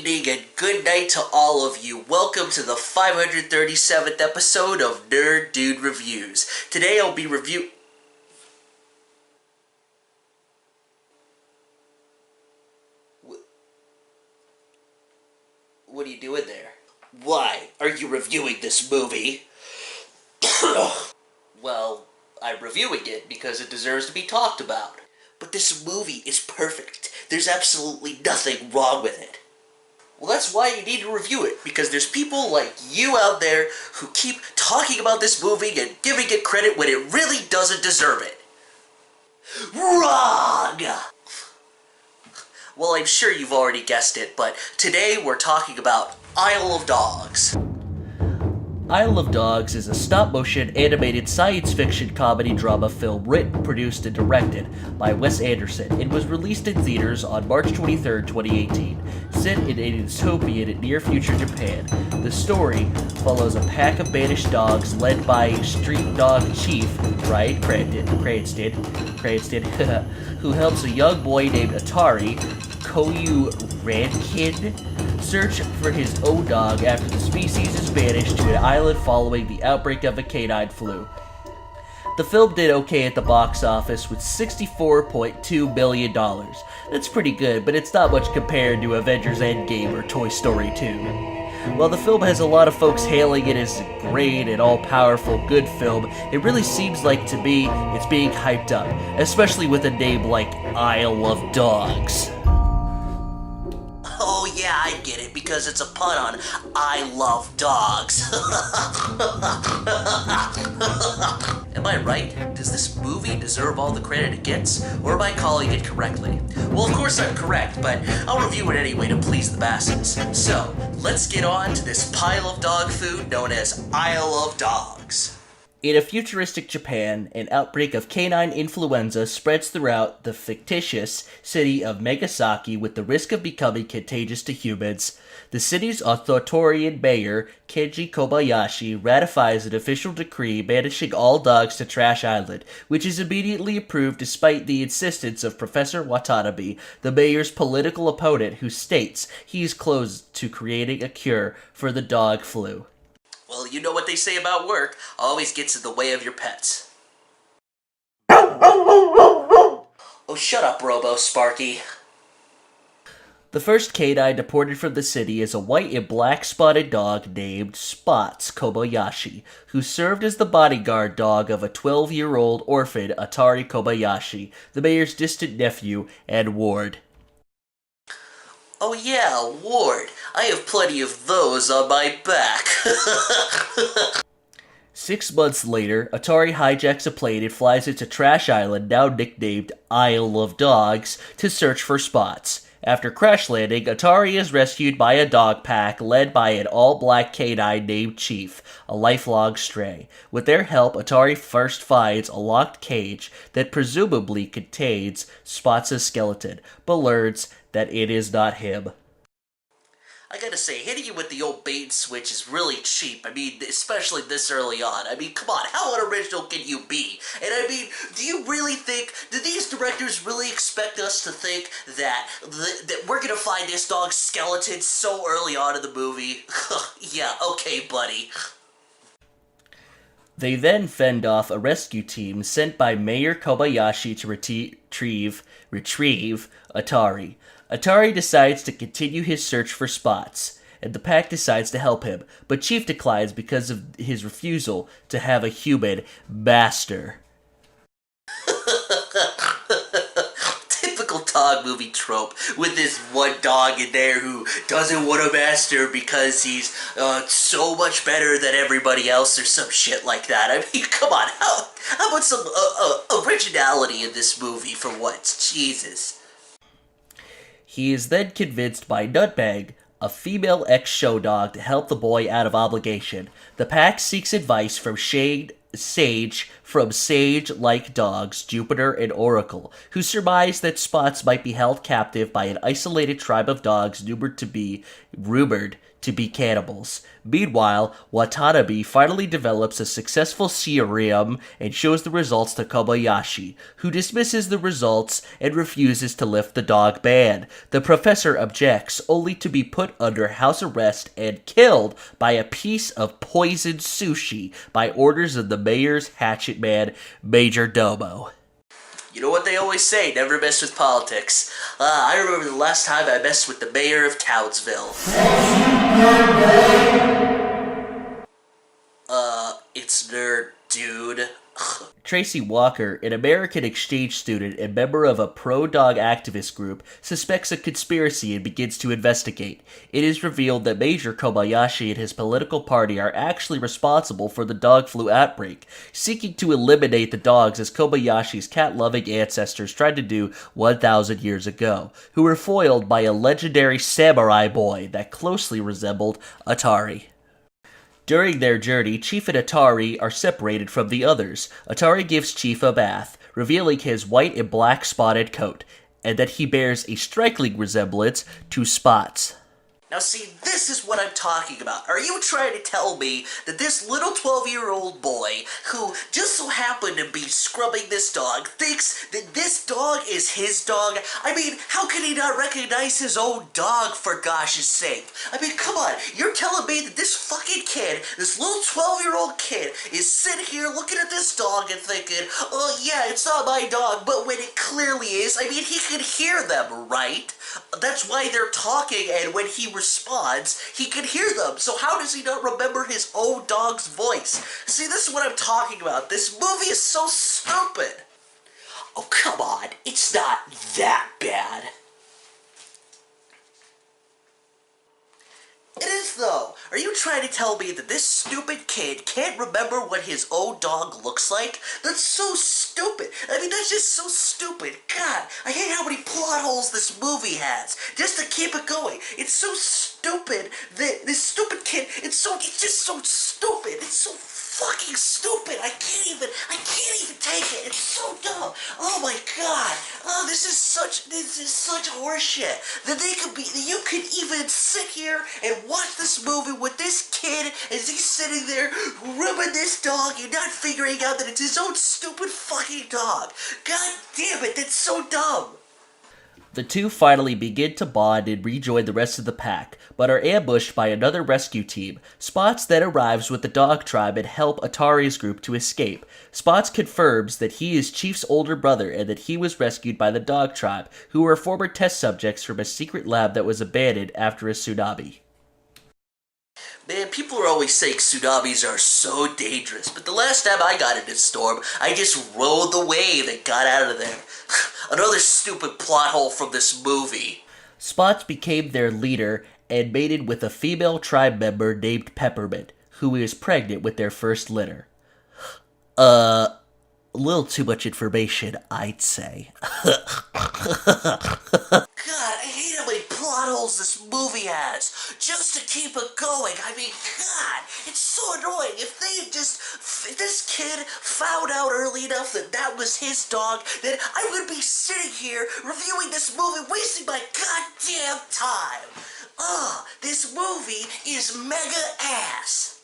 evening, and good night to all of you. Welcome to the 537th episode of Nerd Dude Reviews. Today I'll be What are you doing there? Why are you reviewing this movie? Well, I'm reviewing it because it deserves to be talked about. But this movie is perfect. There's absolutely nothing wrong with it. Well, that's why you need to review it, because there's people like you out there who keep talking about this movie and giving it credit when it really doesn't deserve it. Wrong! Well, I'm sure you've already guessed it, but today we're talking about Isle of Dogs. Isle of Dogs is a stop-motion animated science fiction comedy drama film written, produced, and directed by Wes Anderson. It was released in theaters on March 23, 2018, set in a dystopian near-future Japan. The story follows a pack of banished dogs led by street dog chief Bryan Cranston, who helps a young boy named Atari Koyu Rankin search for his own dog after the species is banished to an island following the outbreak of a canine flu. The film did okay at the box office with $64.2 million. That's pretty good, but it's not much compared to Avengers Endgame or Toy Story 2. While the film has a lot of folks hailing it as a great and all-powerful good film, it really seems like to me it's being hyped up, especially with a name like Isle of Dogs. Oh yeah, I get it, because it's a pun on I love dogs. Am I right? Does this movie deserve all the credit it gets, or am I calling it correctly? Well, of course I'm correct, but I'll review it anyway to please the masses. So, let's get on to this pile of dog food known as Isle of Dogs. In a futuristic Japan, an outbreak of canine influenza spreads throughout the fictitious city of Megasaki with the risk of becoming contagious to humans. The city's authoritarian mayor, Kenji Kobayashi, ratifies an official decree banishing all dogs to Trash Island, which is immediately approved despite the insistence of Professor Watanabe, the mayor's political opponent, who states he is close to creating a cure for the dog flu. Well, you know what they say about work always gets in the way of your pets. Oh, shut up, Robo Sparky. The first canine deported from the city is a white and black spotted dog named Spots Kobayashi, who served as the bodyguard dog of a 12-year-old orphan, Atari Kobayashi, the mayor's distant nephew and ward. Oh yeah, Ward. I have plenty of those on my back. 6 months later, Atari hijacks a plane and flies into Trash Island, now nicknamed Isle of Dogs, to search for Spots. After crash landing, Atari is rescued by a dog pack led by an all-black canine named Chief, a lifelong stray. With their help, Atari first finds a locked cage that presumably contains Spots' skeleton, but learns that it is not him. I gotta say, hitting you with the old bait and switch is really cheap. I mean, especially this early on. I mean, come on, how unoriginal can you be? And I mean, do these directors really expect us to think that we're gonna find this dog's skeleton so early on in the movie? Yeah, okay, buddy. They then fend off a rescue team sent by Mayor Kobayashi to retrieve Atari. Atari decides to continue his search for Spots, and the pack decides to help him, but Chief declines because of his refusal to have a human master. Typical dog movie trope, with this one dog in there who doesn't want a master because he's so much better than everybody else or some shit like that. I mean, come on, how about some originality in this movie for once? Jesus. He is then convinced by Nutbag, a female ex-show dog, to help the boy out of obligation. The pack seeks advice from Sage from sage-like dogs Jupiter and Oracle, who surmised that Spots might be held captive by an isolated tribe of dogs rumored to be cannibals. Meanwhile, Watanabe finally develops a successful serum and shows the results to Kobayashi, who dismisses the results and refuses to lift the dog ban. The professor objects, only to be put under house arrest and killed by a piece of poisoned sushi by orders of the mayor's hatchet man, Major Domo. You know what they always say, never mess with politics. I remember the last time I messed with the mayor of Townsville. It's nerd, dude. Tracy Walker, an American exchange student and member of a pro-dog activist group, suspects a conspiracy and begins to investigate. It is revealed that Major Kobayashi and his political party are actually responsible for the dog flu outbreak, seeking to eliminate the dogs as Kobayashi's cat-loving ancestors tried to do 1,000 years ago, who were foiled by a legendary samurai boy that closely resembled Atari. During their journey, Chief and Atari are separated from the others. Atari gives Chief a bath, revealing his white and black spotted coat, and that he bears a striking resemblance to Spots. Now see, this is what I'm talking about. Are you trying to tell me that this little 12-year-old boy, who just so happened to be scrubbing this dog, thinks that this dog is his dog? I mean, how can he not recognize his own dog, for gosh's sake? I mean, come on, you're telling me that this fucking kid, this little 12-year-old kid, is sitting here looking at this dog and thinking, oh yeah, it's not my dog, but when it clearly is, I mean, he can hear them, right? That's why they're talking, and when he responds, he can hear them. So how does he not remember his own dog's voice? See, this is what I'm talking about. This movie is so stupid. Oh, come on. It's not that bad. It is, though. Are you trying to tell me that this stupid kid can't remember what his own dog looks like? That's so stupid. I mean, that's just so stupid. God, I hate how many plot holes this movie has. Just to keep it going. It's so stupid that this stupid kid, it's just so stupid. It's so fucking stupid. I can't even take it. It's so dumb. Oh my god. Oh, this is such horseshit. You could even sit here and watch this movie with this kid as he's sitting there rubbing this dog and not figuring out that it's his own stupid fucking dog. God damn it, that's so dumb. The two finally begin to bond and rejoin the rest of the pack, but are ambushed by another rescue team. Spots then arrives with the dog tribe and help Atari's group to escape. Spots confirms that he is Chief's older brother and that he was rescued by the dog tribe, who were former test subjects from a secret lab that was abandoned after a tsunami. Man, people are always saying tsunamis are so dangerous, but the last time I got in a storm, I just rode the wave and got out of there. Another stupid plot hole from this movie. Spots became their leader and mated with a female tribe member named Peppermint, who is pregnant with their first litter. A little too much information, I'd say. God, I hate how many plot holes this movie has, just to keep it going. I mean, God, it's so annoying. If this kid found out early enough that that was his dog, then I would be sitting here reviewing this movie, wasting my goddamn time. This movie is mega ass.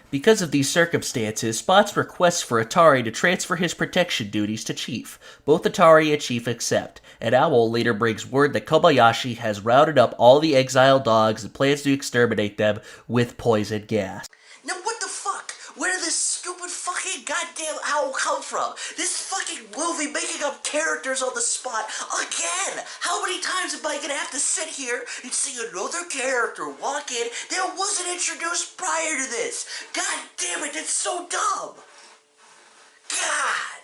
Because of these circumstances, Spots requests for Atari to transfer his protection duties to Chief. Both Atari and Chief accept, and Owl later brings word that Kobayashi has rounded up all the exiled dogs and plans to exterminate them with poison gas. Now what the fuck? Where did this stupid fucking goddamn owl come from? This fucking movie making up characters on the spot again! How many times am I gonna have to sit here and see another character walk in that wasn't introduced prior to this? God damn it, it's so dumb! God!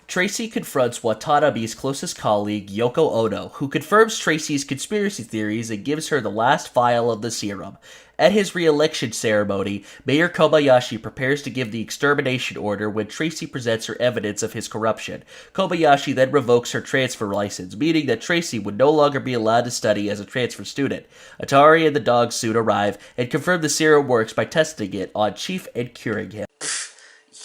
Tracy confronts Watanabe's closest colleague, Yoko Ono, who confirms Tracy's conspiracy theories and gives her the last vial of the serum. At his re-election ceremony, Mayor Kobayashi prepares to give the extermination order when Tracy presents her evidence of his corruption. Kobayashi then revokes her transfer license, meaning that Tracy would no longer be allowed to study as a transfer student. Atari and the dogs soon arrive and confirm the serum works by testing it on Chief and curing him.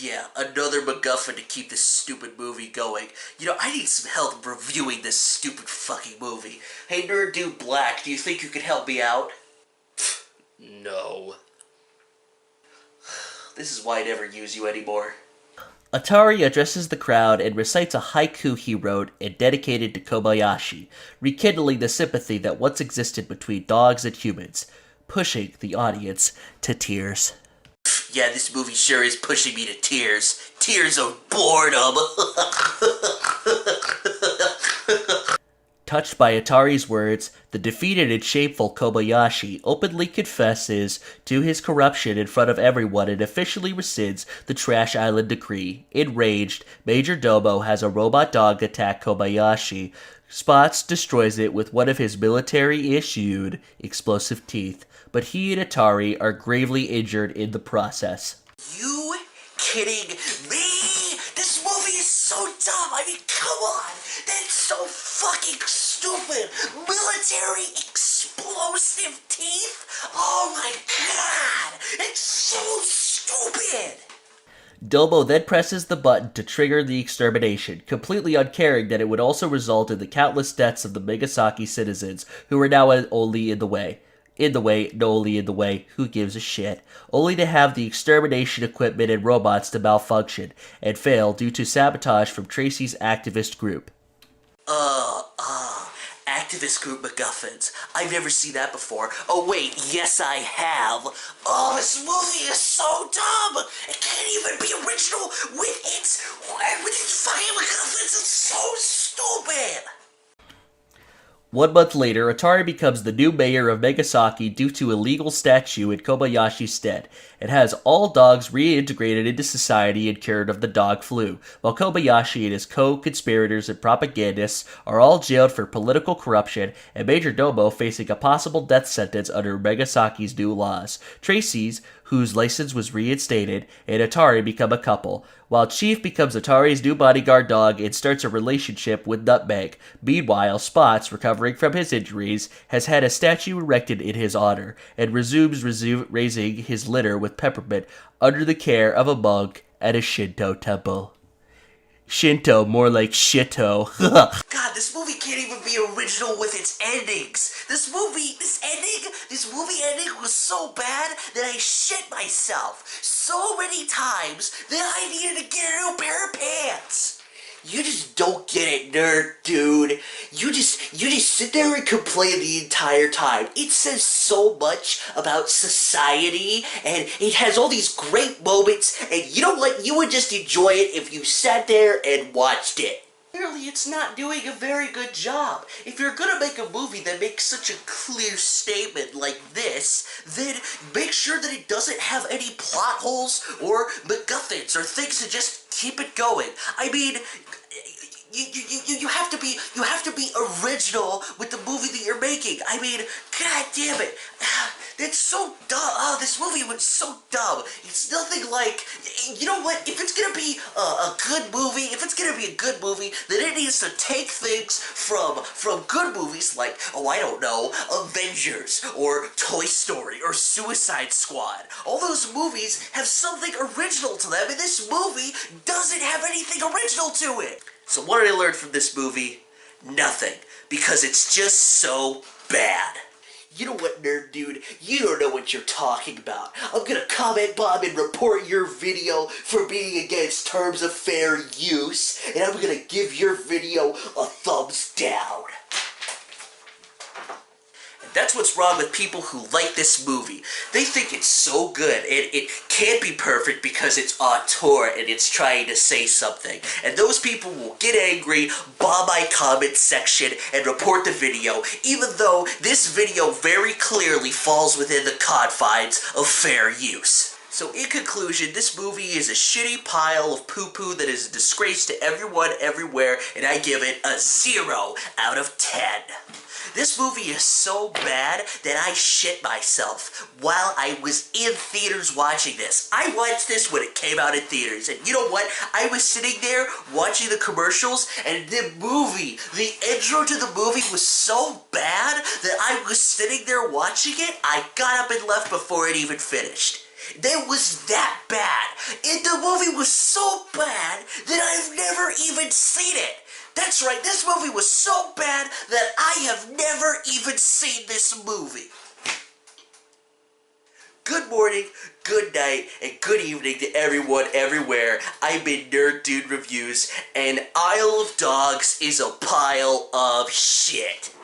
Yeah, another MacGuffin to keep this stupid movie going. You know, I need some help reviewing this stupid fucking movie. Hey, Nerd Dude Black, do you think you could help me out? No. This is why I never use you anymore. Atari addresses the crowd and recites a haiku he wrote and dedicated to Kobayashi, rekindling the sympathy that once existed between dogs and humans, pushing the audience to tears. Yeah, this movie sure is pushing me to tears. Tears of boredom. Touched by Atari's words, the defeated and shameful Kobayashi openly confesses to his corruption in front of everyone and officially rescinds the Trash Island decree. Enraged, Major Domo has a robot dog attack Kobayashi. Spots destroys it with one of his military-issued explosive teeth, but he and Atari are gravely injured in the process. You kidding me? This movie is so dumb. I mean, come on. That's so fucking stupid. Military explosive teeth? Oh my god. It's so stupid. Domo then presses the button to trigger the extermination, completely uncaring that it would also result in the countless deaths of the Megasaki citizens, who are now only in the way. Only in the way, who gives a shit? Only to have the extermination equipment and robots to malfunction, and fail due to sabotage from Tracy's activist group. Activist group MacGuffins. I've never seen that before. Oh wait, yes I have. Oh, this movie is so dumb. It can't even be original with its fucking MacGuffins. It's so stupid. 1 month later, Atari becomes the new mayor of Megasaki due to a legal statue in Kobayashi's stead, and has all dogs reintegrated into society and cured of the dog flu, while Kobayashi and his co-conspirators and propagandists are all jailed for political corruption, and Major Domo facing a possible death sentence under Megasaki's new laws. Tracy's, whose license was reinstated, and Atari become a couple, while Chief becomes Atari's new bodyguard dog and starts a relationship with Nutmeg. Meanwhile, Spots, recovering from his injuries, has had a statue erected in his honor, and resumes raising his litter with Peppermint under the care of a monk at a Shinto temple. Shinto, more like shito. God, this movie can't even be original with its endings. This movie ending was so bad that I shit myself so many times that I needed to get a new pair of pants. You just don't get it, nerd dude. You just sit there and complain the entire time. It says so much about society, and it has all these great moments, and you know what? You would just enjoy it if you sat there and watched it. Clearly, it's not doing a very good job. If you're gonna make a movie that makes such a clear statement like this, then make sure that it doesn't have any plot holes or MacGuffins or things to just keep it going. I mean, you have to be original with the movie that you're making. I mean, god damn it. It's so dumb. Oh, this movie was so dumb. It's nothing like, you know what? If it's gonna be a good movie, then it needs to take things from good movies like, oh, I don't know, Avengers or Toy Story or Suicide Squad. All those movies have something original to them, and this movie doesn't have anything original to it. So what did I learn from this movie? Nothing. Because it's just so bad. You know what, nerd dude? You don't know what you're talking about. I'm gonna comment bomb and report your video for being against terms of fair use, and I'm gonna give your video a thumbs down. That's what's wrong with people who like this movie. They think it's so good, and it can't be perfect because it's auteur and it's trying to say something. And those people will get angry, bomb my comment section, and report the video, even though this video very clearly falls within the confines of fair use. So in conclusion, this movie is a shitty pile of poo-poo that is a disgrace to everyone, everywhere, and I give it a 0 out of 10. This movie is so bad that I shit myself while I was in theaters watching this. I watched this when it came out in theaters, and you know what? I was sitting there watching the commercials, and the intro to the movie was so bad that I was sitting there watching it, I got up and left before it even finished. That was that bad. And the movie was so bad that I've never even seen it. That's right, this movie was so bad that I have never even seen this movie. Good morning, good night, and good evening to everyone everywhere. I'm in Nerd Dude Reviews, and Isle of Dogs is a pile of shit.